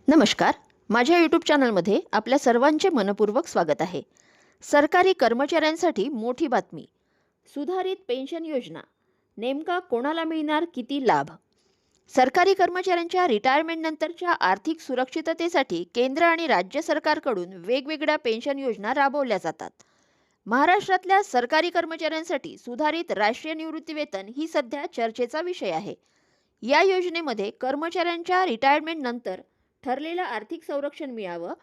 नमस्कार. माझ्या यूट्यूब चॅनलमध्ये आपल्या सर्वांचे मनपूर्वक स्वागत आहे. सरकारी कर्मचाऱ्यांसाठी मोठी बातमी. सुधारित पेन्शन योजना. नेमका कोणाला मिळणार किती लाभ? सरकारी कर्मचाऱ्यांच्या रिटायरमेंटनंतरच्या आर्थिक सुरक्षिततेसाठी केंद्र आणि राज्य सरकारकडून वेगवेगळ्या पेन्शन योजना राबवल्या जातात. महाराष्ट्रातल्या सरकारी कर्मचाऱ्यांसाठी सुधारित राष्ट्रीय निवृत्तीवेतन ही सध्या चर्चेचा विषय आहे. या योजनेमध्ये कर्मचाऱ्यांच्या रिटायरमेंटनंतर ठरलेलं आर्थिक संरक्षण मिळावं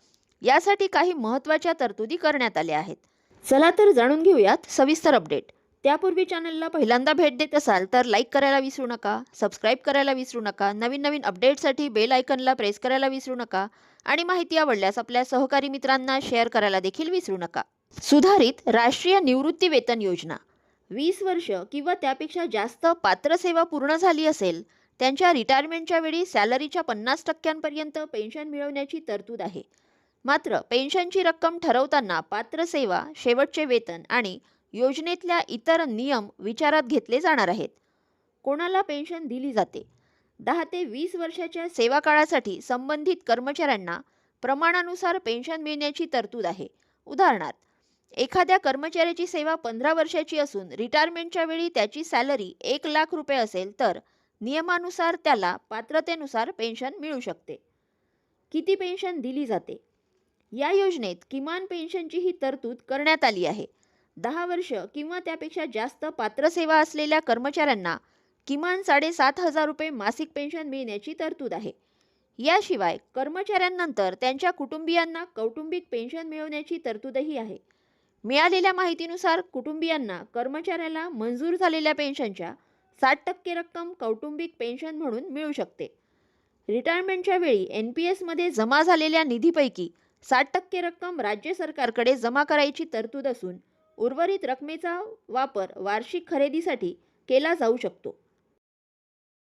यासाठी काही महत्त्वाच्या तरतुदी करण्यात आल्या आहेत. चला तर जाणून घेऊयात सविस्तर अपडेट. त्यापूर्वी चॅनलला पहिल्यांदा भेट देत असाल तर लाईक करायला विसरू नका, सबस्क्राईब करायला विसरू नका, नवीन अपडेटसाठी बेल आयकनला प्रेस करायला विसरू नका आणि माहिती आवडल्यास आपल्या सहकारी मित्रांना शेअर करायला देखील विसरू नका. सुधारित राष्ट्रीय निवृत्ती वेतन योजना. 20 वर्ष किंवा त्यापेक्षा जास्त पात्र सेवा पूर्ण झाली असेल त्यांच्या रिटायरमेंटच्या वेळी सॅलरीच्या 50% पेन्शन मिळवण्याची तरतूद आहे. मात्र पेन्शनची रक्कम ठरवताना पात्र सेवा, शेवटचे वेतन आणि योजनेतल्या इतर नियम विचारात घेतले जाणार आहेत. कोणाला पेन्शन दिली जाते? 10 ते 20 वर्षाच्या सेवा काळासाठी संबंधित कर्मचाऱ्यांना प्रमाणानुसार पेन्शन मिळण्याची तरतूद आहे. उदाहरणार्थ, एखाद्या कर्मचाऱ्याची सेवा 15 वर्षाची असून रिटायरमेंटच्या वेळी त्याची सॅलरी 1 लाख रुपये असेल तर नियमानुसार त्याला पात्रतेनुसार पेन्शन मिळू शकते. किती पेन्शन दिली जाते? या योजनेत किमान पेन्शनची ही तरतूद करण्यात आली आहे. 10 वर्ष किंवा त्यापेक्षा जास्त पात्र सेवा असलेल्या कर्मचाऱ्यांना किमान 7,500 रुपये मासिक पेन्शन मिळण्याची तरतूद आहे. याशिवाय कर्मचाऱ्यांनंतर त्यांच्या कुटुंबियांना कौटुंबिक पेन्शन मिळवण्याची तरतूदही आहे. मिळालेल्या माहितीनुसार कुटुंबियांना कर्मचाऱ्याला मंजूर झालेल्या पेन्शनच्या 60% रक्कम कौटुंबिक पेन्शन म्हणून मिळू शकते. रिटायरमेंटच्या वेळी NPS मध्ये जमा झालेल्या निधीपैकी 60% रक्कम राज्य सरकारकडे जमा करायची तरतूद असून उर्वरित रकमेचा वापर वार्षिक खरेदीसाठी केला जाऊ शकतो.